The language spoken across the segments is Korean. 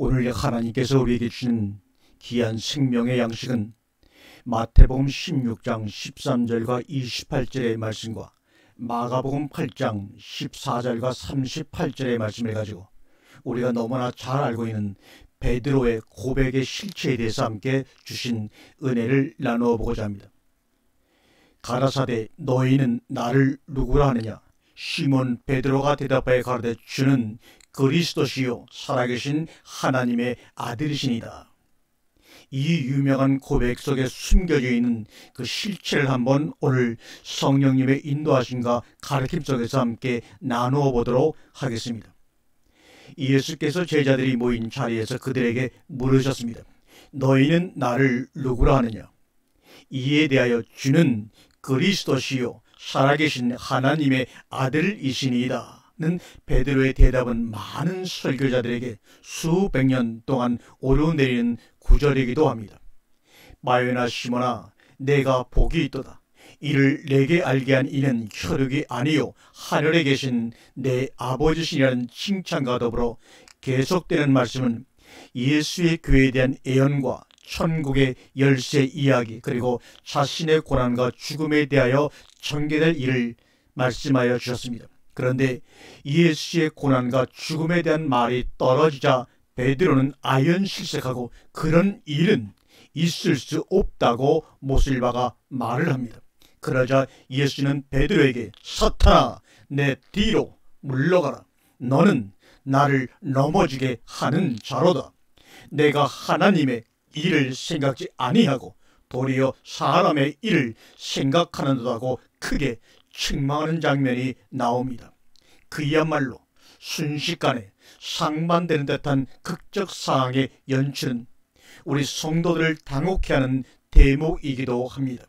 오늘 하나님께서 우리에게 주신 귀한 생명의 양식은 마태복음 16장 13절과 28절의 말씀과 마가복음 8장 14절과 38절의 말씀을 가지고 우리가 너무나 잘 알고 있는 베드로의 고백의 실체에 대해서 함께 주신 은혜를 나누어 보고자 합니다. 가라사대 너희는 나를 누구라 하느냐? 시몬 베드로가 대답하여 가로되 주는 그리스도시요 살아계신 하나님의 아들이시니이다. 이 유명한 고백 속에 숨겨져 있는 그 실체를 한번 오늘 성령님의 인도하심과 가르침 속에서 함께 나누어 보도록 하겠습니다. 예수께서 제자들이 모인 자리에서 그들에게 물으셨습니다. 너희는 나를 누구라 하느냐? 이에 대하여 주는 그리스도시요 살아계신 하나님의 아들이시니이다 는 베드로의 대답은 많은 설교자들에게 수백 년 동안 오르내리는 구절이기도 합니다. 마요나 시몬아 내가 복이 있도다. 이를 내게 알게 한 이는 혈육이 아니요 하늘에 계신 내 아버지시라는 칭찬과 더불어 계속되는 말씀은 예수의 교회에 대한 예언과 천국의 열쇠 이야기 그리고 자신의 고난과 죽음에 대하여 전개될 일을 말씀하여 주셨습니다. 그런데 예수의 고난과 죽음에 대한 말이 떨어지자 베드로는 아연실색하고 그런 일은 있을 수 없다고 못을 박아 말을 합니다. 그러자 예수는 베드로에게 사탄아 내 뒤로 물러가라. 너는 나를 넘어지게 하는 자로다. 내가 하나님의 일을 생각지 아니하고 도리어 사람의 일을 생각하는도다고 크게 책망하는 장면이 나옵니다. 그야말로 순식간에 상반되는 듯한 극적 상황의 연출은 우리 성도들을 당혹해 하는 대목이기도 합니다.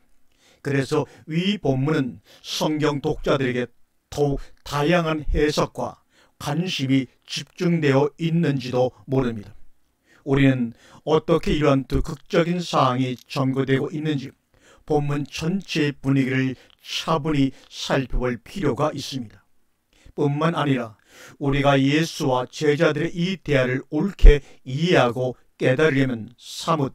그래서 위 본문은 성경 독자들에게 더욱 다양한 해석과 관심이 집중되어 있는지도 모릅니다. 우리는 어떻게 이러한 두 극적인 상황이 전개되고 있는지 본문 전체의 분위기를 차분히 살펴볼 필요가 있습니다. 뿐만 아니라 우리가 예수와 제자들의 이 대화를 옳게 이해하고 깨달으려면 사뭇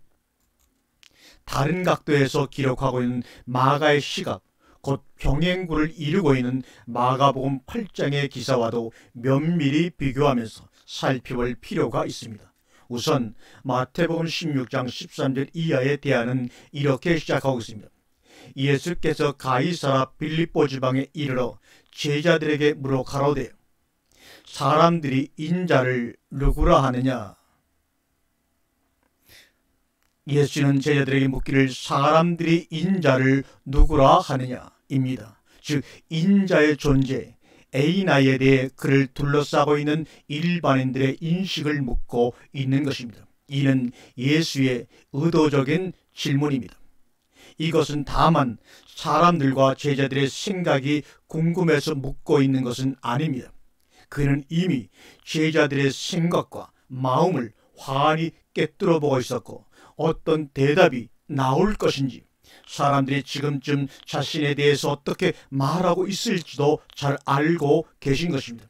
다른 각도에서 기록하고 있는 마가의 시각, 곧 병행구를 이루고 있는 마가복음 8장의 기사와도 면밀히 비교하면서 살펴볼 필요가 있습니다. 우선 마태복음 16장 13절 이하의 대화는 이렇게 시작하고 있습니다. 예수께서 가이사라 빌립보 지방에 이르러 제자들에게 물어 가로되 사람들이 인자를 누구라 하느냐? 예수는 제자들에게 묻기를 사람들이 인자를 누구라 하느냐 입니다. 즉 인자의 존재, 에이나에 대해 그를 둘러싸고 있는 일반인들의 인식을 묻고 있는 것입니다. 이는 예수의 의도적인 질문입니다. 이것은 다만 사람들과 제자들의 생각이 궁금해서 묻고 있는 것은 아닙니다. 그는 이미 제자들의 생각과 마음을 환히 꿰뚫어 보고 있었고 어떤 대답이 나올 것인지 사람들이 지금쯤 자신에 대해서 어떻게 말하고 있을지도 잘 알고 계신 것입니다.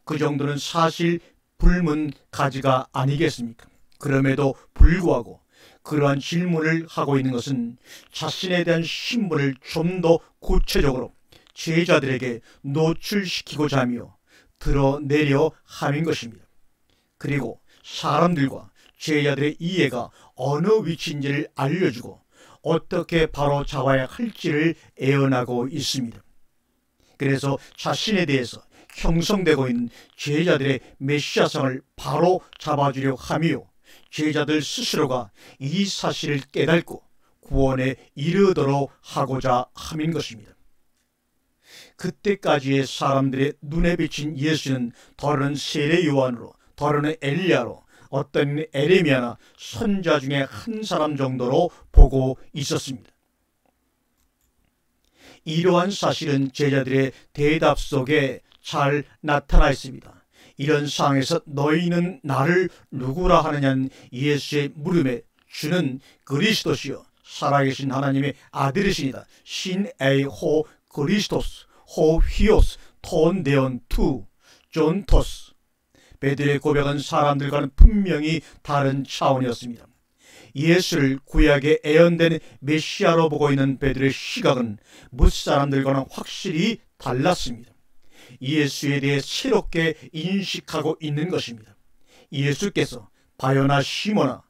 그 정도는 사실 불문가지가 아니겠습니까? 그럼에도 불구하고 그러한 질문을 하고 있는 것은 자신에 대한 신분을 좀 더 구체적으로 제자들에게 노출시키고자 하며 드러내려 함인 것입니다. 그리고 사람들과 제자들의 이해가 어느 위치인지를 알려주고 어떻게 바로 잡아야 할지를 애언하고 있습니다. 그래서 자신에 대해서 형성되고 있는 제자들의 메시아성을 바로 잡아주려 하며 제자들 스스로가 이 사실을 깨닫고 구원에 이르도록 하고자 함인 것입니다. 그때까지의 사람들의 눈에 비친 예수는 더러는 세례 요한으로, 더러는 엘리야로, 어떤 에레미야나 선자 중에 한 사람 정도로 보고 있었습니다. 이러한 사실은 제자들의 대답 속에 잘 나타나 있습니다. 이런 상황에서 너희는 나를 누구라 하느냐는 예수의 물음에 주는 그리스도시요 살아계신 하나님의 아들이시니다. 신 에이 호 그리스토스 호 히오스 톤 데온 투 존토스 베드로의 고백은 사람들과는 분명히 다른 차원이었습니다. 예수를 구약의 예언된 메시아로 보고 있는 베드로의 시각은 뭇사람들과는 확실히 달랐습니다. 예수에 대해 새롭게 인식하고 있는 것입니다. 예수께서 바요나 시몬아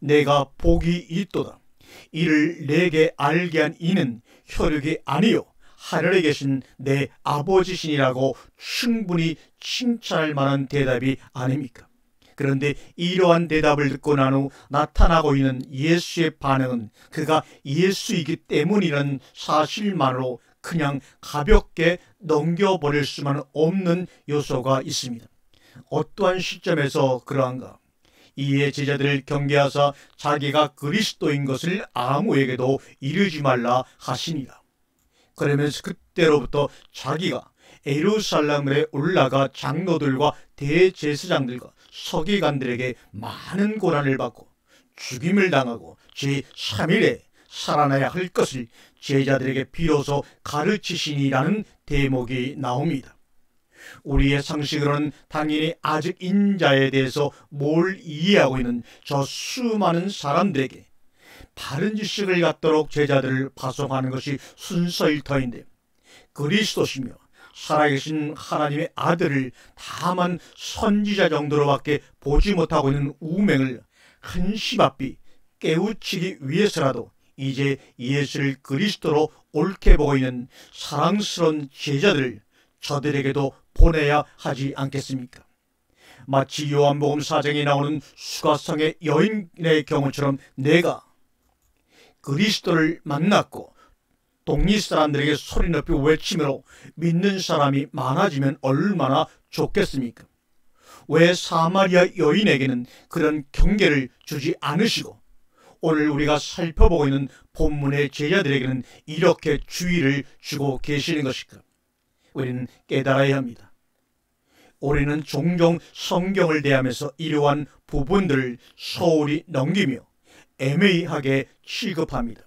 내가 복이 있도다. 이를 내게 알게 한 이는 혈육이 아니요 하늘에 계신 내 아버지시니라고 충분히 칭찬할 만한 대답이 아닙니까? 그런데 이러한 대답을 듣고 난 후 나타나고 있는 예수의 반응은 그가 예수이기 때문이라는 사실만으로 그냥 가볍게 넘겨버릴 수만 없는 요소가 있습니다. 어떠한 시점에서 그러한가? 이에 제자들을 경계하사 자기가 그리스도인 것을 아무에게도 이르지 말라 하시니라. 그러면서 그때로부터 자기가 예루살렘에 올라가 장로들과 대제사장들과 서기관들에게 많은 고난을 받고 죽임을 당하고 제3일에 살아나야 할 것을 제자들에게 비로소 가르치시니라는 대목이 나옵니다. 우리의 상식으로는 당연히 아직 인자에 대해서 뭘 이해하고 있는 저 수많은 사람들에게 바른 지식을 갖도록 제자들을 파송하는 것이 순서일 터인데, 그리스도시며 살아계신 하나님의 아들을 다만 선지자 정도로밖에 보지 못하고 있는 우맹을 한시바삐 깨우치기 위해서라도 이제 예수를 그리스도로 옳게 보고 있는 사랑스러운 제자들을 저들에게도 보내야 하지 않겠습니까? 마치 요한복음 4장에 나오는 수가성의 여인의 경우처럼 내가 그리스도를 만났고 동리 사람들에게 소리 높이 외치므로 믿는 사람이 많아지면 얼마나 좋겠습니까? 왜 사마리아 여인에게는 그런 경계를 주지 않으시고 오늘 우리가 살펴보고 있는 본문의 제자들에게는 이렇게 주의를 주고 계시는 것일까? 우리는 깨달아야 합니다. 우리는 종종 성경을 대하면서 이러한 부분들을 소홀히 넘기며 애매하게 취급합니다.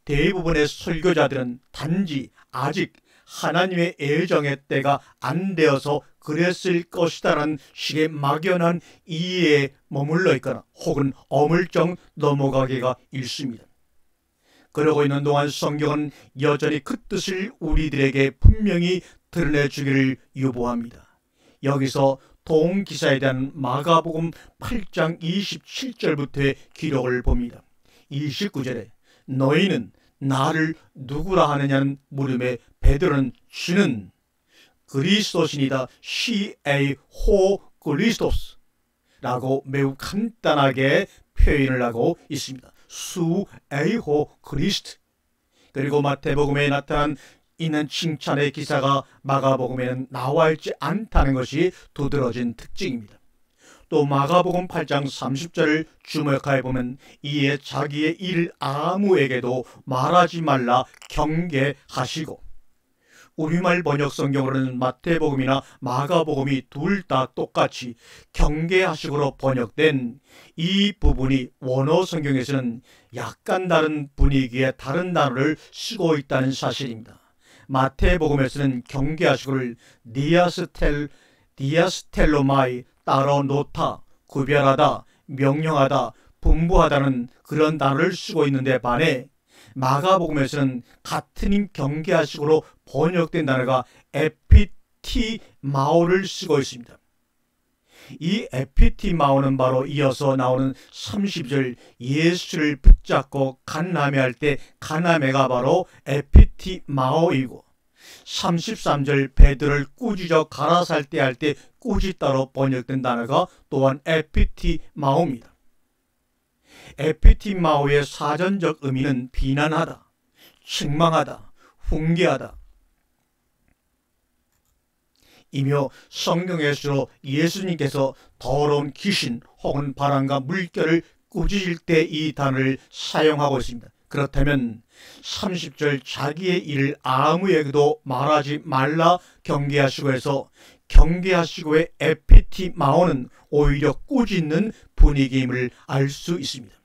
대부분의 설교자들은 단지 아직 하나님의 애정의 때가 안 되어서 그랬을 것이다라는 식의 막연한 이해에 머물러 있거나 혹은 어물쩍 넘어가기가 일쑤입니다. 그러고 있는 동안 성경은 여전히 그 뜻을 우리들에게 분명히 드러내주기를 유보합니다. 여기서 동기사에 대한 마가복음 8장 27절부터의 기록을 봅니다. 29절에 너희는 나를 누구라 하느냐는 물음에 베드로는 주는 그리스도시니다 시에호 그리스도스 라고 매우 간단하게 표현을 하고 있습니다. 수에호 그리스트. 그리고 마태복음에 나타난 이는 칭찬의 기사가 마가복음에는 나와 있지 않다는 것이 두드러진 특징입니다. 또 마가복음 8장 30절을 주목하여 보면 이에 자기의 일을 아무에게도 말하지 말라 경계하시고, 우리말 번역 성경으로는 마태복음이나 마가복음이 둘 다 똑같이 경계하시고로 번역된 이 부분이 원어 성경에서는 약간 다른 분위기의 다른 단어를 쓰고 있다는 사실입니다. 마태복음에서는 경계하시고를 디아스텔로마이 따로 놓다, 구별하다, 명령하다, 분부하다는 그런 단어를 쓰고 있는데 반해 마가복음에서는 같은 경계하식으로 번역된 단어가 에피티마오를 쓰고 있습니다. 이 에피티마오는 바로 이어서 나오는 30절 예수를 붙잡고 간남회 할 때 간남회가 바로 에피티마오이고, 33절 베드로를 꾸짖어 가라살 때 할 때 꾸짖다로 번역된 단어가 또한 에피티마오입니다. 에피티마오의 사전적 의미는 비난하다, 책망하다, 훈계하다 이며 성경에서 예수님께서 더러운 귀신 혹은 바람과 물결을 꾸짖을 때 이 단어를 사용하고 있습니다. 그렇다면 30절 자기의 일을 아무에게도 말하지 말라 경계하시고 해서 경계하시고의 에피티마오는 오히려 꾸짖는 분위기임을 알 수 있습니다.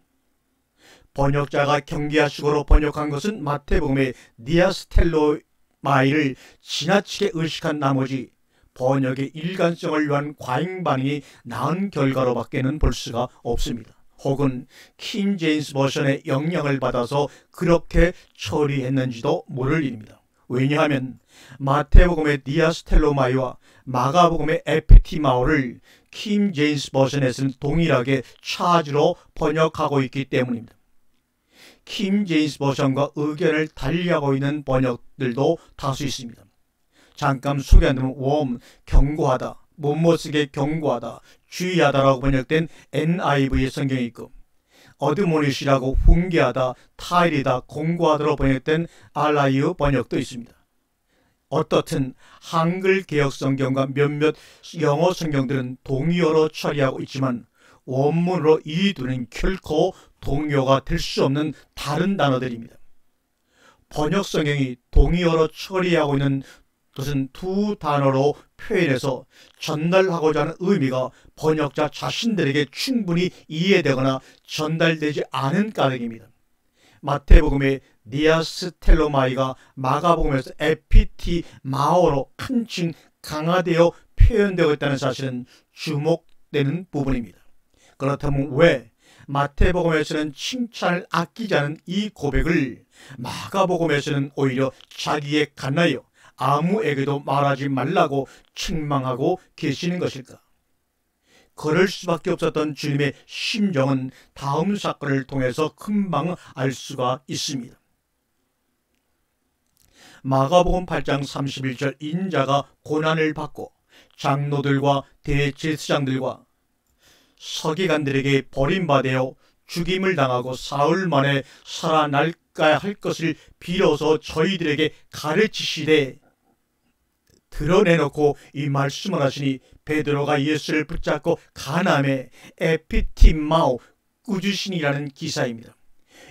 번역자가 경계하시고로 번역한 것은 마태복음의 디아스텔로마이를 지나치게 의식한 나머지 번역의 일관성을 위한 과잉 반응이 나은 결과로밖에는 볼 수가 없습니다. 혹은 킹 제임스 버전의 영향을 받아서 그렇게 처리했는지도 모를 일입니다. 왜냐하면 마태복음의 디아스텔로마이와 마가복음의 에피티마오를 킹 제임스 버전에서는 동일하게 차주로 번역하고 있기 때문입니다. 킹 제임스 버전과 의견을 달리하고 있는 번역들도 다수 있습니다. 잠깐 소개한다면 웜, 경고하다, 못쓰게 경고하다, 주의하다라고 번역된 NIV 성경이 있고, 어드모니시라고 훈계하다, 타일이다, 공고하다로 번역된 RIV 번역도 있습니다. 어떻든 한글 개역 성경과 몇몇 영어 성경들은 동의어로 처리하고 있지만 원문으로 이 둘은 결코 동의어가 될 수 없는 다른 단어들입니다. 번역 성경이 동의어로 처리하고 있는 것은 두 단어로 표현해서 전달하고자 하는 의미가 번역자 자신들에게 충분히 이해되거나 전달되지 않은 까닭입니다. 마태복음의 디아스텔로마이가 마가복음에서 에피티마오로 한층 강화되어 표현되고 있다는 사실은 주목되는 부분입니다. 그렇다면 왜 마태복음에서는 칭찬을 아끼지 않은 이 고백을 마가복음에서는 오히려 자기에 관하여 아무에게도 말하지 말라고 책망하고 계시는 것일까? 그럴 수밖에 없었던 주님의 심정은 다음 사건을 통해서 금방 알 수가 있습니다. 마가복음 8장 31절 인자가 고난을 받고 장로들과 대제사장들과 서기관들에게 버림받아 죽임을 당하고 사흘 만에 살아날까 할 것을 빌어서 저희들에게 가르치시되 드러내놓고 이 말씀을 하시니 베드로가 예수를 붙잡고 가늠해 에피티마오 꾸짖으시니라는 기사입니다.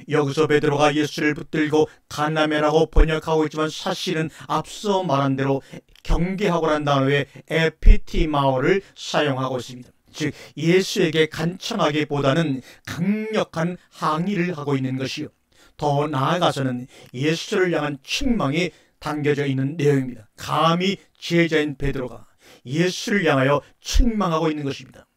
여기서 베드로가 예수를 붙들고 가늠해라고 번역하고 있지만 사실은 앞서 말한 대로 경계하고라는 단어의 에피티마오를 사용하고 있습니다. 즉 예수에게 간청하기보다는 강력한 항의를 하고 있는 것이요, 더 나아가서는 예수를 향한 책망이 담겨져 있는 내용입니다. 감히 제자인 베드로가 예수를 향하여 책망하고 있는 것입니다.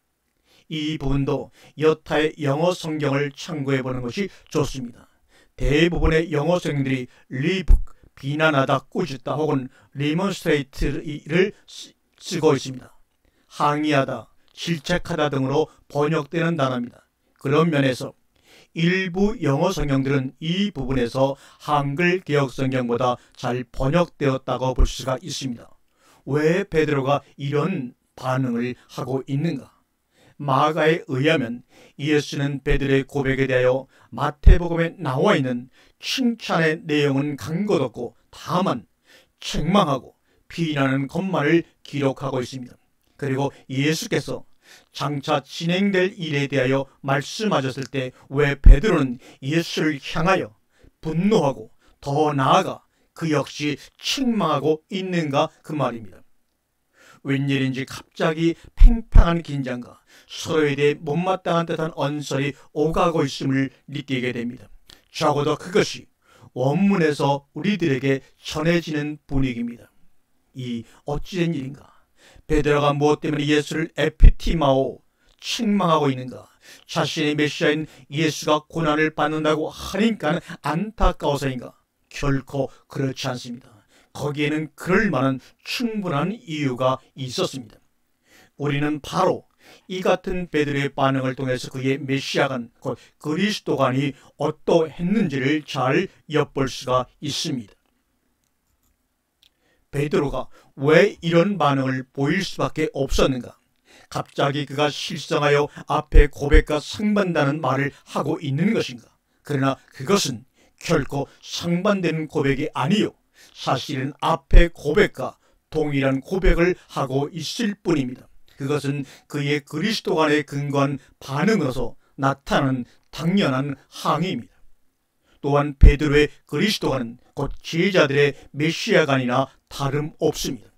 이 부분도 여타의 영어 성경을 참고해 보는 것이 좋습니다. 대부분의 영어 성경들이 리북, 비난하다, 꾸짖다 혹은 리몬스트레이트를 쓰고 있습니다. 항의하다, 질책하다 등으로 번역되는 단어입니다. 그런 면에서 일부 영어 성경들은 이 부분에서 한글 개역 성경보다 잘 번역되었다고 볼 수가 있습니다. 왜 베드로가 이런 반응을 하고 있는가? 마가에 의하면 예수는 베드로의 고백에 대하여 마태복음에 나와 있는 칭찬의 내용은 간 것 없고 다만 책망하고 비난하는 것만을 기록하고 있습니다. 그리고 예수께서 장차 진행될 일에 대하여 말씀하셨을 때 왜 베드로는 예수를 향하여 분노하고 더 나아가 그 역시 책망하고 있는가 그 말입니다. 웬일인지 갑자기 팽팽한 긴장과 서로에 대해 못마땅한 듯한 언설이 오가고 있음을 느끼게 됩니다. 적어도 그것이 원문에서 우리들에게 전해지는 분위기입니다. 이 어찌된 일인가? 베드로가 무엇 때문에 예수를 에피티마오 책망하고 있는가? 자신의 메시아인 예수가 고난을 받는다고 하니까 안타까워서인가? 결코 그렇지 않습니다. 거기에는 그럴 만한 충분한 이유가 있었습니다. 우리는 바로 이 같은 베드로의 반응을 통해서 그의 메시아간 곧 그리스도간이 어떠했는지를 잘 엿볼 수가 있습니다. 베드로가 왜 이런 반응을 보일 수밖에 없었는가? 갑자기 그가 실성하여 앞에 고백과 상반되는 말을 하고 있는 것인가? 그러나 그것은 결코 상반되는 고백이 아니요, 사실은 앞에 고백과 동일한 고백을 하고 있을 뿐입니다. 그것은 그의 그리스도간에 근거한 반응으로서 나타나는 당연한 항의입니다. 또한 베드로의 그리스도간은 곧 제자들의 메시아간이나 다름없습니다.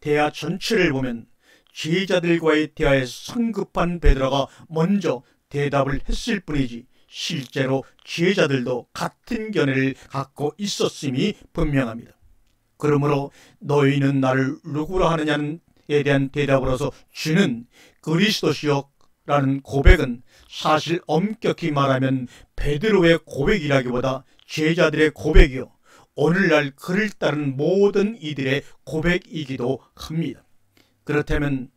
대화 전체를 보면 제자들과의 대화에 성급한 베드로가 먼저 대답을 했을 뿐이지 실제로 제자들도 같은 견해를 갖고 있었음이 분명합니다. 그러므로 너희는 나를 누구라 하느냐는 대한 대답으로서 주는 그리스도시요라는 고백은 사실 엄격히 말하면 베드로의 고백이라기보다 제자들의 고백이요, 오늘날 그를 따르는 모든 이들의 고백이기도 합니다. 그렇다면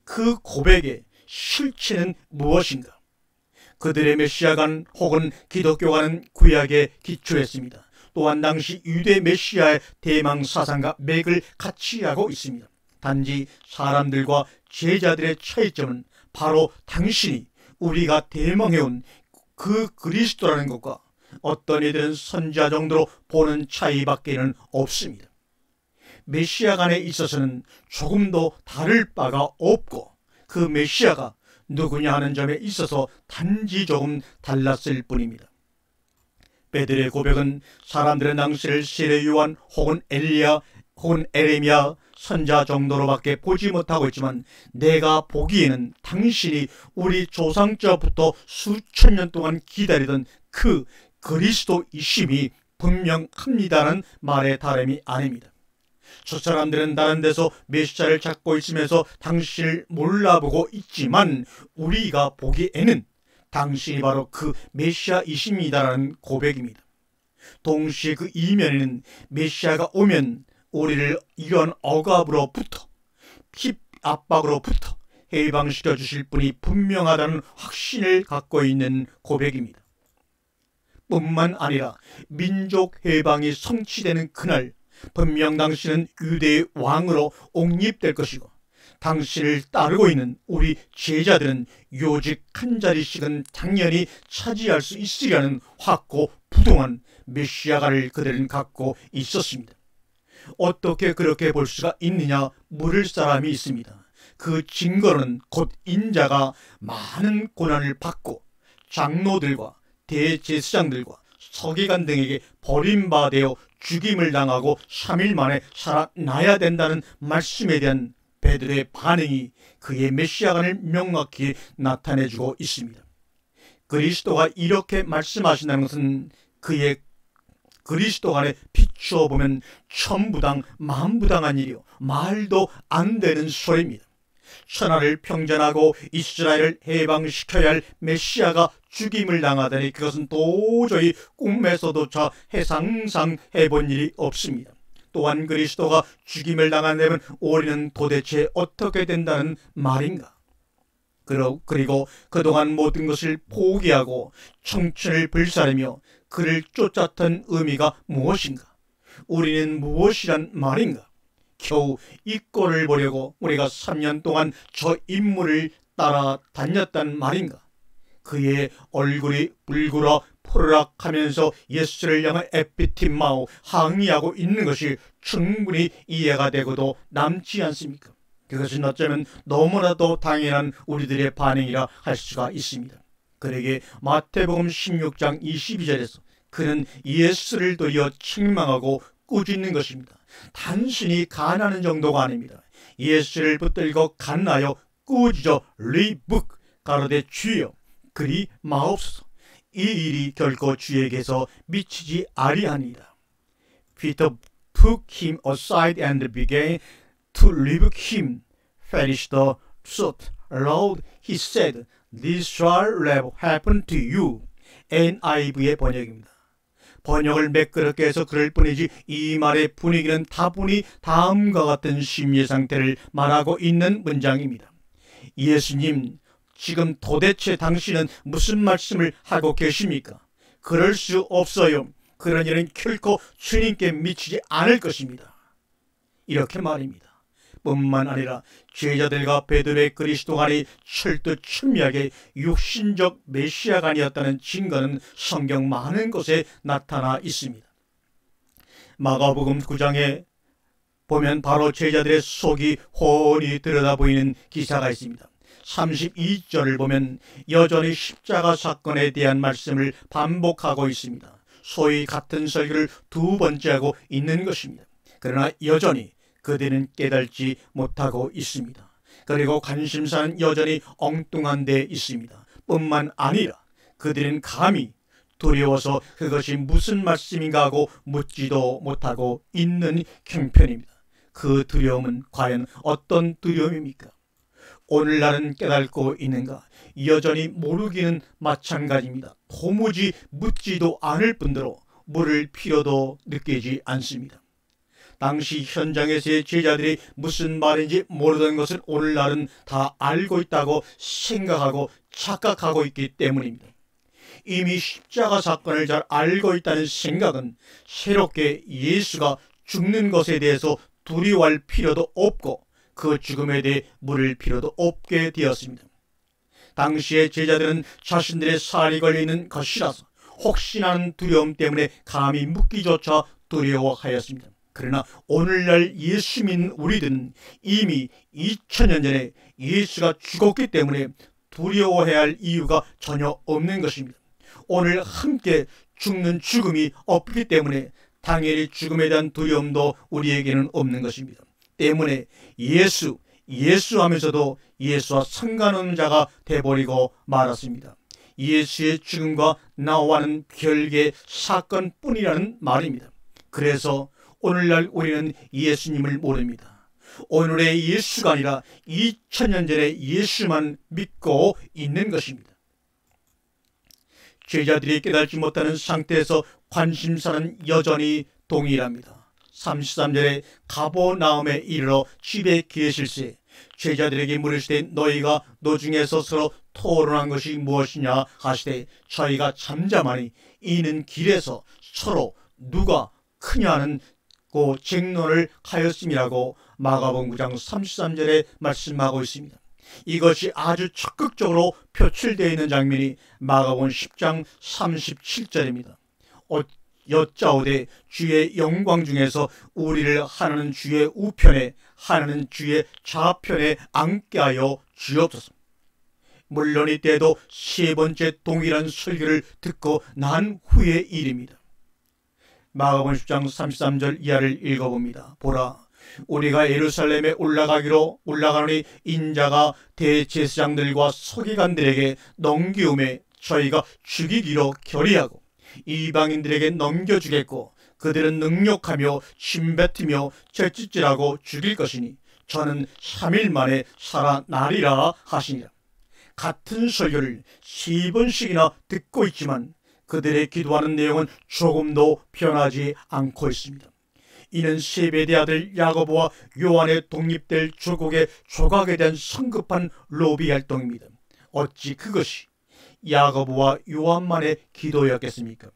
그 고백의 실체는 무엇인가? 그들의 메시아관 혹은 기독교관은 구약에 기초했습니다. 또한 당시 유대 메시아의 대망 사상과 맥을 같이 하고 있습니다. 단지 사람들과 제자들의 차이점은 바로 당신이 우리가 대망해온 그 그리스도라는 것과 어떤 이들은 선지자 정도로 보는 차이밖에는 없습니다. 메시아간에 있어서는 조금도 다를 바가 없고 그 메시아가 누구냐 하는 점에 있어서 단지 조금 달랐을 뿐입니다. 베드로의 고백은 사람들은 당시를 세례 요한 혹은 엘리야 혹은 에레미야 선자 정도로밖에 보지 못하고 있지만 내가 보기에는 당신이 우리 조상 때부터 수천 년 동안 기다리던 그 그리스도이심이 분명합니다라는 말의 다름이 아닙니다. 저 사람들은 다른 데서 메시아를 찾고 있으면서 당신을 몰라보고 있지만 우리가 보기에는 당신이 바로 그 메시아이십니다라는 고백입니다. 동시에 그 이면에는 메시아가 오면 우리를 이런 억압으로부터, 압박으로부터 해방시켜 주실 분이 분명하다는 확신을 갖고 있는 고백입니다. 뿐만 아니라 민족 해방이 성취되는 그날 분명 당신은 유대의 왕으로 옹립될 것이고 당신을 따르고 있는 우리 제자들은 요직 한 자리씩은 당연히 차지할 수 있으리라는 확고부동한 메시아가를 그들은 갖고 있었습니다. 어떻게 그렇게 볼 수가 있느냐 물을 사람이 있습니다. 그 증거는 곧 인자가 많은 고난을 받고 장로들과 대제사장들과 서기관 등에게 버림받아 죽임을 당하고 3일 만에 살아나야 된다는 말씀에 대한 베드로의 반응이 그의 메시아관을 명확히 나타내주고 있습니다. 그리스도가 이렇게 말씀하신다는 것은 그의 그리스도관에 비추어 보면 천부당 만부당한 일이요 말도 안 되는 소리입니다. 천하를 평전하고 이스라엘을 해방시켜야 할 메시아가 죽임을 당하다니 그것은 도저히 꿈에서조차 상상해본 일이 없습니다. 또한 그리스도가 죽임을 당한다면 우리는 도대체 어떻게 된다는 말인가? 그리고 그동안 모든 것을 포기하고 청춘을 불사르며 그를 쫓았던 의미가 무엇인가? 우리는 무엇이란 말인가? 겨우 이 꼴을 보려고 우리가 3년 동안 저 인물을 따라다녔단 말인가? 그의 얼굴이 불구라 포르락하면서 예수를 향해 에피티마오 항의하고 있는 것이 충분히 이해가 되고도 남지 않습니까? 그것은 어쩌면 너무나도 당연한 우리들의 반응이라 할 수가 있습니다. 그러기에 마태복음 16장 22절에서 그는 예수를 도리어 책망하고 꾸짖는 것입니다. 단순히 간하는 정도가 아닙니다. 예수를 붙들고 간하여 꾸짖어 리북 가로되 주여 그리 마옵소서. 이 일이 결코 주에게서 미치지 아니하니라. Peter took him aside and began to rebuke him. Finish the truth, Lord, he said, this shall never happen to you. NIV의 번역입니다. 번역을 매끄럽게 해서 그럴 뿐이지 이 말의 분위기는 다분히 다음과 같은 심리 상태를 말하고 있는 문장입니다. 예수님, 지금 도대체 당신은 무슨 말씀을 하고 계십니까? 그럴 수 없어요. 그런 일은 결코 주님께 미치지 않을 것입니다. 이렇게 말입니다. 뿐만 아니라 제자들과 베드로의 그리스도관이 철두철미하게 육신적 메시아관이었다는 증거는 성경 많은 곳에 나타나 있습니다. 마가복음 9장에 보면 바로 제자들의 속이 훤히 들여다보이는 기사가 있습니다. 32절을 보면 여전히 십자가 사건에 대한 말씀을 반복하고 있습니다. 소위 같은 설교를 두 번째 하고 있는 것입니다. 그러나 여전히 그들은 깨달지 못하고 있습니다. 그리고 관심사는 여전히 엉뚱한 데 있습니다. 뿐만 아니라 그들은 감히 두려워서 그것이 무슨 말씀인가 하고 묻지도 못하고 있는 형편입니다. 그 두려움은 과연 어떤 두려움입니까? 오늘날은 깨닫고 있는가? 여전히 모르기는 마찬가지입니다. 도무지 묻지도 않을 뿐더러 물을 필요도 느끼지 않습니다. 당시 현장에서의 제자들이 무슨 말인지 모르던 것을 오늘날은 다 알고 있다고 생각하고 착각하고 있기 때문입니다. 이미 십자가 사건을 잘 알고 있다는 생각은 새롭게 예수가 죽는 것에 대해서 두려워할 필요도 없고 그 죽음에 대해 물을 필요도 없게 되었습니다. 당시의 제자들은 자신들의 살이 걸려있는 것이라서 혹시나 하는 두려움 때문에 감히 묻기조차 두려워하였습니다. 그러나 오늘날 예수 믿는 우리들은 이미 2000년 전에 예수가 죽었기 때문에 두려워해야 할 이유가 전혀 없는 것입니다. 오늘 함께 죽는 죽음이 없기 때문에 당연히 죽음에 대한 두려움도 우리에게는 없는 것입니다. 때문에 예수 하면서도 예수와 상관없는 자가 돼버리고 말았습니다. 예수의 죽음과 나와는 별개의 사건뿐이라는 말입니다. 그래서 오늘날 우리는 예수님을 모릅니다. 오늘의 예수가 아니라 2000년 전의 예수만 믿고 있는 것입니다. 제자들이 깨닫지 못하는 상태에서 관심사는 여전히 동일합니다. 33절에 가버나움에 이르러 집에 계실새 제자들에게 물으시되 너희가 노중에서 서로 토론한 것이 무엇이냐 하시되 저희가 잠잠하니 이는 길에서 서로 누가 크냐는 고 쟁론을 하였음이라고 마가복음 9장 33절에 말씀하고 있습니다. 이것이 아주 적극적으로 표출되어 있는 장면이 마가복음 10장 37절입니다. 여짜오되 주의 영광 중에서 우리를 하나는 주의 우편에 하나는 주의 좌편에 앉게 하여 주옵소서. 물론 이때도 세 번째 동일한 설교를 듣고 난 후의 일입니다. 마가복음 10장 33절 이하를 읽어봅니다. 보라, 우리가 예루살렘에 올라가노니 인자가 대제사장들과 서기관들에게 넘기움에 저희가 죽이기로 결의하고 이방인들에게 넘겨주겠고 그들은 능욕하며 침뱉으며 채찍질하고 죽일 것이니 저는 3일 만에 살아나리라 하시니라. 같은 설교를 3번씩이나 듣고 있지만 그들의 기도하는 내용은 조금도 변하지 않고 있습니다. 이는 세베대 아들 야고보와 요한의 독립될 조국의 조각에 대한 성급한 로비 활동입니다. 어찌 그것이 야고보와 요한만의 기도였겠습니까?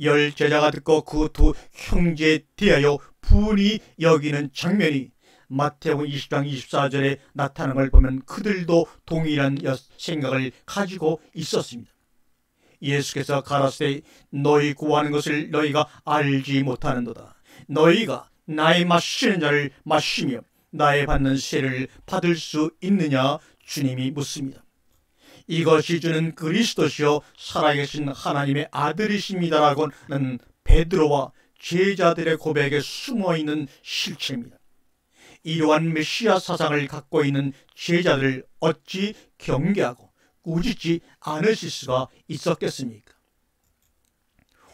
10 제자가 듣고 그 두 형제에 대하여 분이 여기는 장면이 마태복음 20장 24절에 나타나는 걸 보면 그들도 동일한 생각을 가지고 있었습니다. 예수께서 가라사대 너희 구하는 것을 너희가 알지 못하는도다. 너희가 나의 마시는 자를 마시며 나의 받는 세를 받을 수 있느냐 주님이 묻습니다. 이것이 주는 그리스도시요 살아계신 하나님의 아들이십니다라고는 베드로와 제자들의 고백에 숨어있는 실체입니다. 이러한 메시아 사상을 갖고 있는 제자들을 어찌 경계하고 꾸짖지 않으실 수가 있었겠습니까?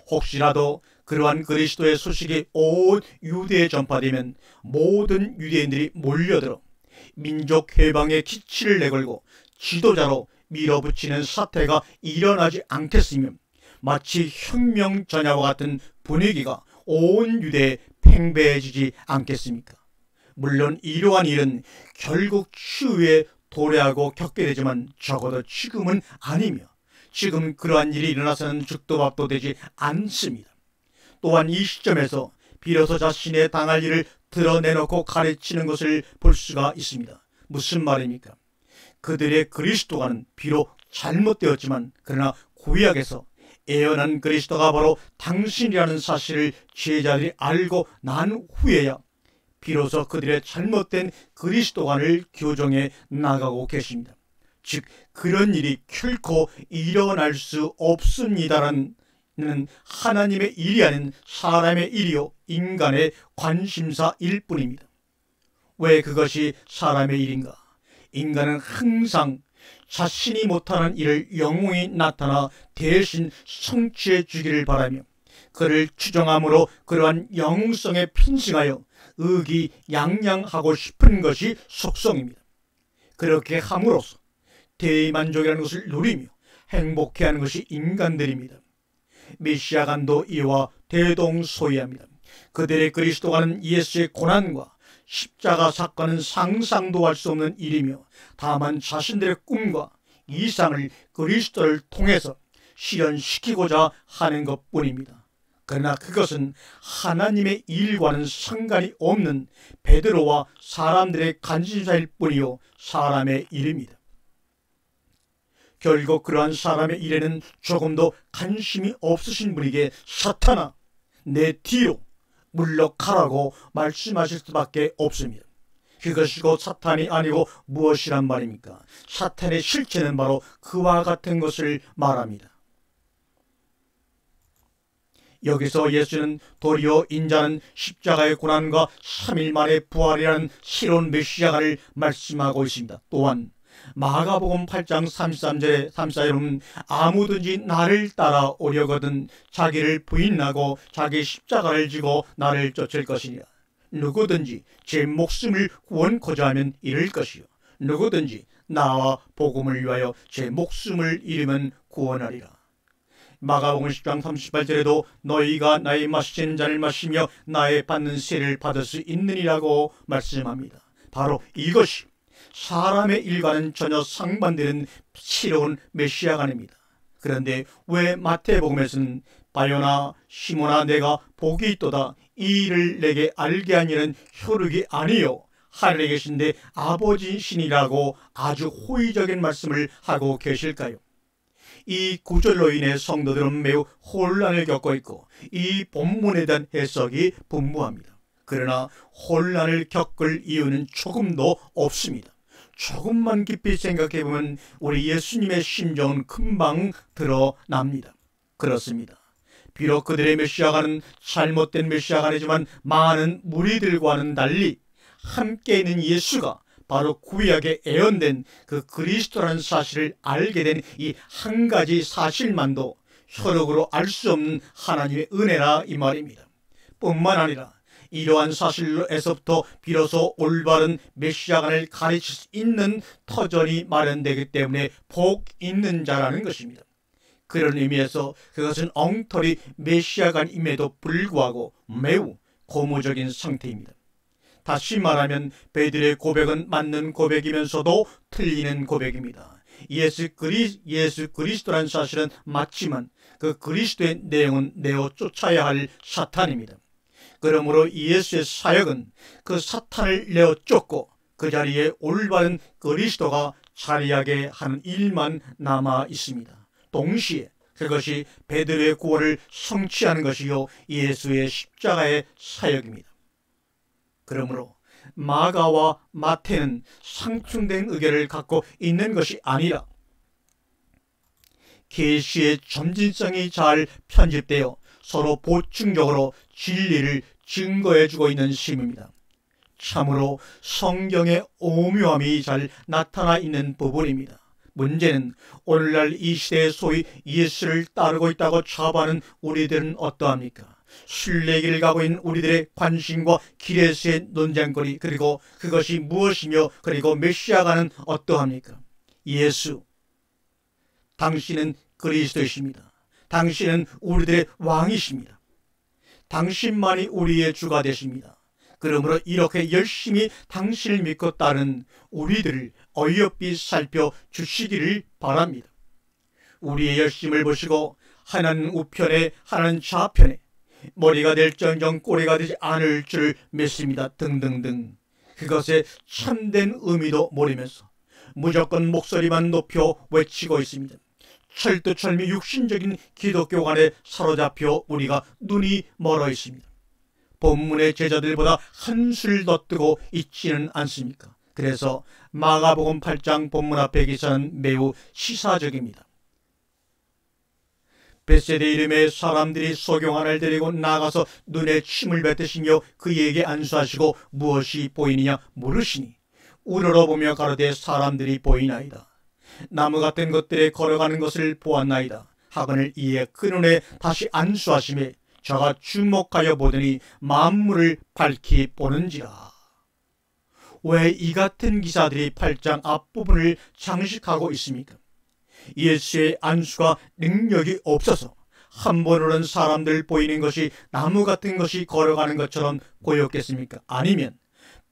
혹시라도 그러한 그리스도의 소식이 온 유대에 전파되면 모든 유대인들이 몰려들어 민족 해방의 기치를 내걸고 지도자로 밀어붙이는 사태가 일어나지 않겠으며 마치 혁명 전야와 같은 분위기가 온 유대에 팽배해지지 않겠습니까? 물론 이러한 일은 결국 추후에 도래하고 겪게 되지만 적어도 지금은 아니며 지금 그러한 일이 일어나서는 죽도 밥도 되지 않습니다. 또한 이 시점에서 비로소 자신의 당할 일을 드러내놓고 가르치는 것을 볼 수가 있습니다. 무슨 말입니까? 그들의 그리스도가는 비록 잘못되었지만 그러나 구약에서 예언한 그리스도가 바로 당신이라는 사실을 제자들이 알고 난 후에야 비로소 그들의 잘못된 그리스도관을 교정해 나가고 계십니다. 즉 그런 일이 결코 일어날 수 없습니다라는 하나님의 일이 아닌 사람의 일이요 인간의 관심사일 뿐입니다. 왜 그것이 사람의 일인가? 인간은 항상 자신이 못하는 일을 영웅이 나타나 대신 성취해 주기를 바라며 그를 추종함으로 그러한 영웅성에 편승하여 의기양양하고 싶은 것이 속성입니다. 그렇게 함으로써 대만족이라는 것을 누리며 행복해하는 것이 인간들입니다. 메시아간도 이와 대동소이합니다. 그들의 그리스도가는 예수의 고난과 십자가 사건은 상상도 할 수 없는 일이며 다만 자신들의 꿈과 이상을 그리스도를 통해서 실현시키고자 하는 것뿐입니다. 그러나 그것은 하나님의 일과는 상관이 없는 베드로와 사람들의 관심사일 뿐이요 사람의 일입니다. 결국 그러한 사람의 일에는 조금도 관심이 없으신 분에게 사탄아 내 뒤로 물러가라고 말씀하실 수밖에 없습니다. 그것이 곧 사탄이 아니고 무엇이란 말입니까? 사탄의 실체는 바로 그와 같은 것을 말합니다. 여기서 예수는 도리어 인자는 십자가의 고난과 3일 만에 부활이라는 새로운 메시아를 말씀하고 있습니다. 또한 마가복음 8장 33절에 34절에 보면 아무든지 나를 따라오려거든 자기를 부인하고 자기 십자가를 지고 나를 쫓을 것이니라. 누구든지 제 목숨을 구원코자 하면 잃을 것이요 누구든지 나와 복음을 위하여 제 목숨을 잃으면 구원하리라. 마가복음 10장 38절에도 너희가 나의 마시는 잔을 마시며 나의 받는 세를 받을 수 있느니라고 말씀합니다. 바로 이것이 사람의 일과는 전혀 상반되는 새로운 메시아간입니다. 그런데 왜 마태복음에서는 바요나 시몬아 내가 복이 있도다 이 일을 내게 알게 하니는 혈육이 아니요 하늘에 계신데 아버지시니라고 아주 호의적인 말씀을 하고 계실까요? 이 구절로 인해 성도들은 매우 혼란을 겪고 있고 이 본문에 대한 해석이 분분합니다. 그러나 혼란을 겪을 이유는 조금도 없습니다. 조금만 깊이 생각해보면 우리 예수님의 심정은 금방 드러납니다. 그렇습니다. 비록 그들의 메시아가는 잘못된 메시아가이지만 많은 무리들과는 달리 함께 있는 예수가 바로 구약에 예언된 그 그리스도라는 사실을 알게 된 이 한 가지 사실만도 혈육으로 알 수 없는 하나님의 은혜라 이 말입니다. 뿐만 아니라 이러한 사실로에서부터 비로소 올바른 메시아간을 가르칠 수 있는 터전이 마련되기 때문에 복 있는 자라는 것입니다. 그런 의미에서 그것은 엉터리 메시아간임에도 불구하고 매우 고무적인 상태입니다. 다시 말하면 베드로의 고백은 맞는 고백이면서도 틀리는 고백입니다. 예수 그리스도라는 사실은 맞지만 그 그리스도의 내용은 내어 쫓아야 할 사탄입니다. 그러므로 예수의 사역은 그 사탄을 내어 쫓고 그 자리에 올바른 그리스도가 자리하게 하는 일만 남아 있습니다. 동시에 그것이 베드로의 구원을 성취하는 것이요 예수의 십자가의 사역입니다. 그러므로 마가와 마태는 상충된 의견을 갖고 있는 것이 아니라 계시의 점진성이 잘 편집되어 서로 보충적으로 진리를 증거해주고 있는 셈입니다. 참으로 성경의 오묘함이 잘 나타나 있는 부분입니다. 문제는 오늘날 이 시대에 소위 예수를 따르고 있다고 자부하는 우리들은 어떠합니까? 순례길을 가고 있는 우리들의 관심과 길에서의 논쟁거리, 그리고 그것이 무엇이며 그리고 메시아가는 어떠합니까? 예수, 당신은 그리스도이십니다. 당신은 우리들의 왕이십니다. 당신만이 우리의 주가 되십니다. 그러므로 이렇게 열심히 당신을 믿고 따른 우리들을 어이없이 살펴주시기를 바랍니다. 우리의 열심을 보시고 하나는 우편에 하나는 좌편에 머리가 될정정 꼬리가 되지 않을 줄 믿습니다 등등등. 그것의 참된 의미도 모르면서 무조건 목소리만 높여 외치고 있습니다. 철두철미 육신적인 기독교관에 사로잡혀 우리가 눈이 멀어 있습니다. 본문의 제자들보다 한술 더 뜨고 있지는 않습니까? 그래서 마가복음 8장 본문 앞의 기사는 매우 시사적입니다. 벳세대 이름의 사람들이 소경하나를 데리고 나가서 눈에 침을 뱉으시며 그에게 안수하시고 무엇이 보이느냐 물으시니 우러러보며 가로되 사람들이 보이나이다. 나무 같은 것들에 걸어가는 것을 보았나이다 하거늘 이에 그 눈에 다시 안수하심에 저가 주목하여 보더니 만물을 밝히 보는지라. 왜 이 같은 기사들이 8장 앞부분을 장식하고 있습니까? 예수의 안수가 능력이 없어서 한 번으로는 사람들 보이는 것이 나무 같은 것이 걸어가는 것처럼 보였겠습니까? 아니면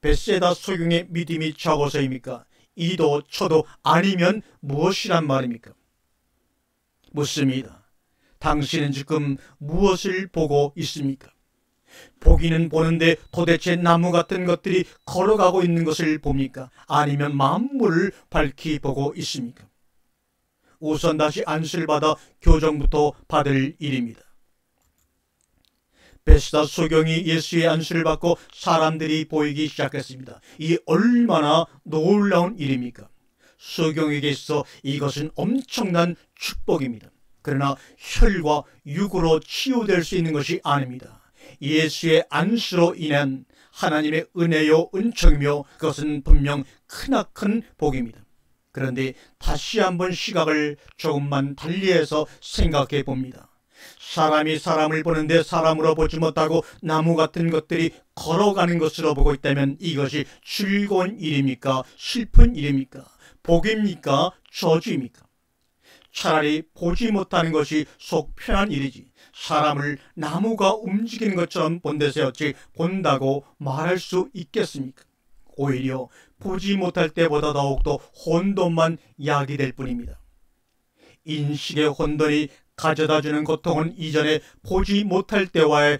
벳세다 소경의 믿음이 적어서입니까? 이도 저도 아니면 무엇이란 말입니까? 묻습니다. 당신은 지금 무엇을 보고 있습니까? 보기는 보는데 도대체 나무 같은 것들이 걸어가고 있는 것을 봅니까? 아니면 만물을 밝히 보고 있습니까? 우선 다시 안수를 받아 교정부터 받을 일입니다. 벳세다 소경이 예수의 안수를 받고 사람들이 보이기 시작했습니다. 이게 얼마나 놀라운 일입니까? 소경에게 있어 이것은 엄청난 축복입니다. 그러나 혈과 육으로 치유될 수 있는 것이 아닙니다. 예수의 안수로 인한 하나님의 은혜요 은총이며 그것은 분명 크나큰 복입니다. 그런데 다시 한번 시각을 조금만 달리해서 생각해 봅니다. 사람이 사람을 보는데 사람으로 보지 못하고 나무 같은 것들이 걸어가는 것으로 보고 있다면 이것이 즐거운 일입니까? 슬픈 일입니까? 복입니까? 저주입니까? 차라리 보지 못하는 것이 속 편한 일이지 사람을 나무가 움직이는 것처럼 본데서 어찌 본다고 말할 수 있겠습니까? 오히려 보지 못할 때보다 더욱더 혼돈만 야기될 뿐입니다. 인식의 혼돈이 가져다주는 고통은 이전에 보지 못할 때와의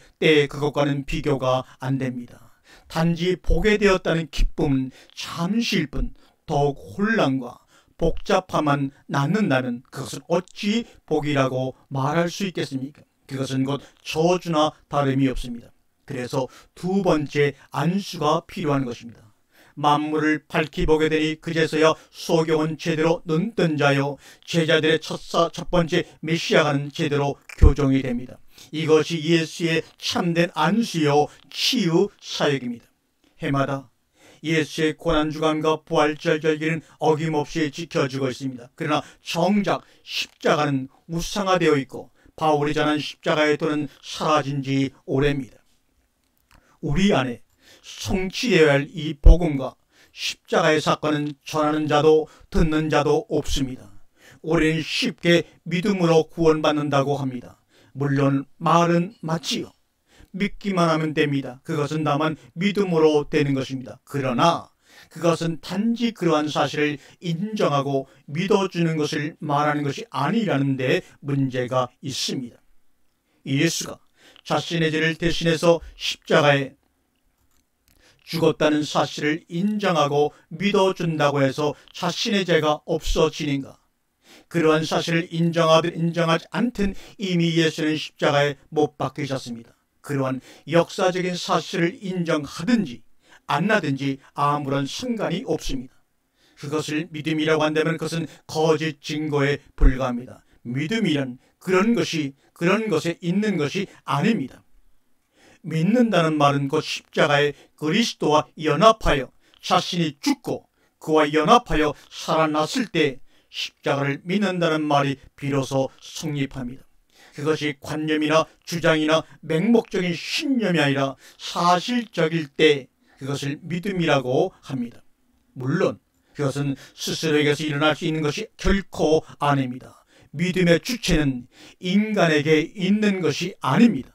그것과는 비교가 안 됩니다. 단지 보게 되었다는 기쁨은 잠시일 뿐 더욱 혼란과 복잡함만 낳는다면 그것은 어찌 복이라고 말할 수 있겠습니까? 그것은 곧 저주나 다름이 없습니다. 그래서 두 번째 안수가 필요한 것입니다. 만물을 밝히 보게 되니 그제서야 소경은 제대로 눈뜬 자요 제자들의 첫 번째 메시아가는 제대로 교정이 됩니다. 이것이 예수의 참된 안수요 치유 사역입니다. 해마다 예수의 고난주간과 부활절절기는 어김없이 지켜지고 있습니다. 그러나 정작 십자가는 우상화되어 있고 바울이 전한 십자가의 도는 사라진 지 오래입니다. 우리 안에 성취되어야 할 이 복음과 십자가의 사건은 전하는 자도 듣는 자도 없습니다. 우리는 쉽게 믿음으로 구원받는다고 합니다. 물론 말은 맞지요. 믿기만 하면 됩니다. 그것은 다만 믿음으로 되는 것입니다. 그러나 그것은 단지 그러한 사실을 인정하고 믿어주는 것을 말하는 것이 아니라는 데 문제가 있습니다. 예수가 자신의 죄를 대신해서 십자가에 죽었다는 사실을 인정하고 믿어준다고 해서 자신의 죄가 없어지는가? 그러한 사실을 인정하지 않든 이미 예수는 십자가에 못 박히셨습니다. 그러한 역사적인 사실을 인정하든지 안 하든지 아무런 상관이 없습니다. 그것을 믿음이라고 한다면 그것은 거짓 증거에 불과합니다. 믿음이란 그런 것에 있는 것이 아닙니다. 믿는다는 말은 곧 십자가의 그리스도와 연합하여 자신이 죽고 그와 연합하여 살아났을 때 십자가를 믿는다는 말이 비로소 성립합니다. 그것이 관념이나 주장이나 맹목적인 신념이 아니라 사실적일 때 그것을 믿음이라고 합니다. 물론 그것은 스스로에게서 일어날 수 있는 것이 결코 아닙니다. 믿음의 주체는 인간에게 있는 것이 아닙니다.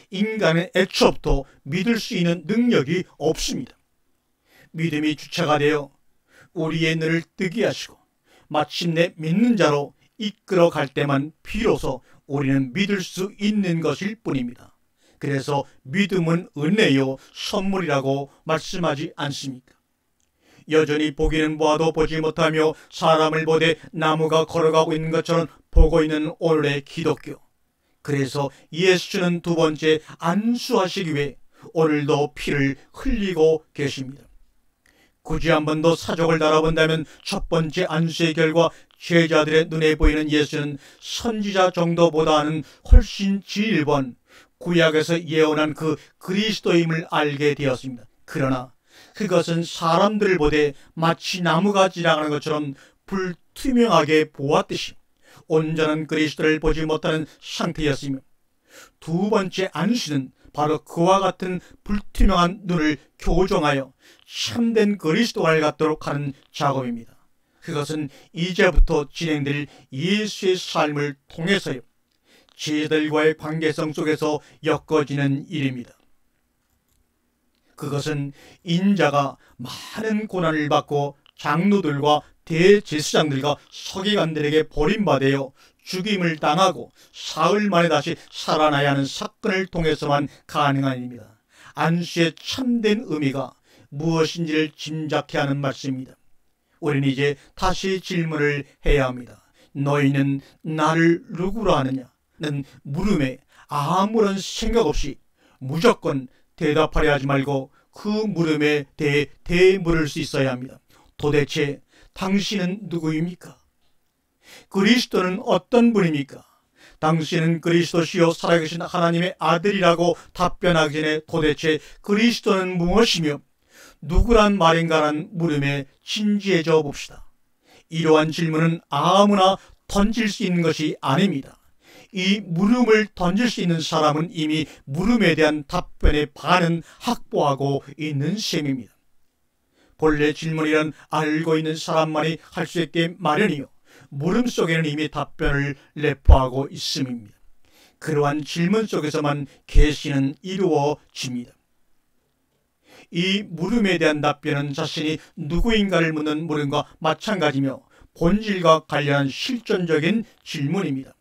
인간은 애초부터 믿을 수 있는 능력이 없습니다. 믿음이 주체가 되어 우리의 눈을 뜨게 하시고 마침내 믿는 자로 이끌어 갈 때만 비로소 우리는 믿을 수 있는 것일 뿐입니다. 그래서 믿음은 은혜요 선물이라고 말씀하지 않습니까? 여전히 보기는 보아도 보지 못하며 사람을 보되 나무가 걸어가고 있는 것처럼 보고 있는 오늘의 기독교. 그래서 예수는 두 번째 안수하시기 위해 오늘도 피를 흘리고 계십니다. 굳이 한 번 더 사족을 달아본다면 첫 번째 안수의 결과 제자들의 눈에 보이는 예수는 선지자 정도보다는 훨씬 진일본 구약에서 예언한 그 그리스도임을 알게 되었습니다. 그러나 그것은 사람들을 보되 마치 나무가 지나가는 것처럼 불투명하게 보았듯이 온전한 그리스도를 보지 못하는 상태였으며 두 번째 안수는 바로 그와 같은 불투명한 눈을 교정하여 참된 그리스도를 갖도록 하는 작업입니다. 그것은 이제부터 진행될 예수의 삶을 통해서요, 제자들과의 관계성 속에서 엮어지는 일입니다. 그것은 인자가 많은 고난을 받고 장로들과 대제사장들과 서기관들에게 버림받아 죽임을 당하고 사흘 만에 다시 살아나야 하는 사건을 통해서만 가능한 일입니다. 안수의 참된 의미가 무엇인지를 짐작케 하는 말씀입니다. 우리는 이제 다시 질문을 해야 합니다. 너희는 나를 누구라 하느냐? 는 물음에 아무런 생각 없이 무조건 대답하려 하지 말고 그 물음에 대해 대물을 수 있어야 합니다. 도대체 당신은 누구입니까? 그리스도는 어떤 분입니까? 당신은 그리스도시요 살아계신 하나님의 아들이라고 답변하기 전에 도대체 그리스도는 무엇이며 누구란 말인가라는 물음에 진지해져 봅시다. 이러한 질문은 아무나 던질 수 있는 것이 아닙니다. 이 물음을 던질 수 있는 사람은 이미 물음에 대한 답변의 반은 확보하고 있는 셈입니다. 본래 질문이란 알고 있는 사람만이 할 수 있게 마련이요, 물음 속에는 이미 답변을 내포하고 있음입니다. 그러한 질문 속에서만 계시는 이루어집니다. 이 물음에 대한 답변은 자신이 누구인가를 묻는 물음과 마찬가지며 본질과 관련한 실존적인 질문입니다.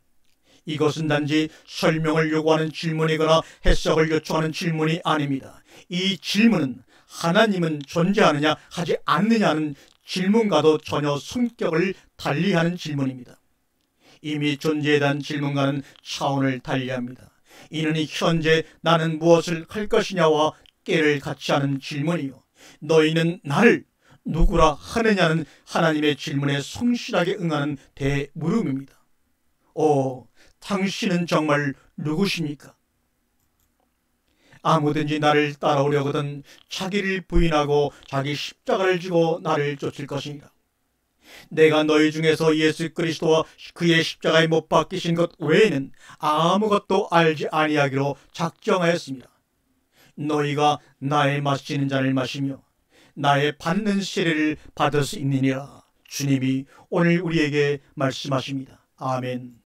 이것은 단지 설명을 요구하는 질문이거나 해석을 요청하는 질문이 아닙니다. 이 질문은 하나님은 존재하느냐 하지 않느냐는 질문과도 전혀 성격을 달리하는 질문입니다. 이미 존재에 대한 질문과는 차원을 달리합니다. 이는 현재 나는 무엇을 할 것이냐와 깨를 같이 하는 질문이요, 너희는 나를 누구라 하느냐는 하나님의 질문에 성실하게 응하는 대물음입니다. 당신은 정말 누구십니까? 아무든지 나를 따라오려거든 자기를 부인하고 자기 십자가를 지고 나를 쫓을 것이니라. 내가 너희 중에서 예수 그리스도와 그의 십자가에 못 박히신 것 외에는 아무것도 알지 아니하기로 작정하였습니다. 너희가 나의 마시는 잔을 마시며 나의 받는 세례를 받을 수 있느니라. 주님이 오늘 우리에게 말씀하십니다. 아멘.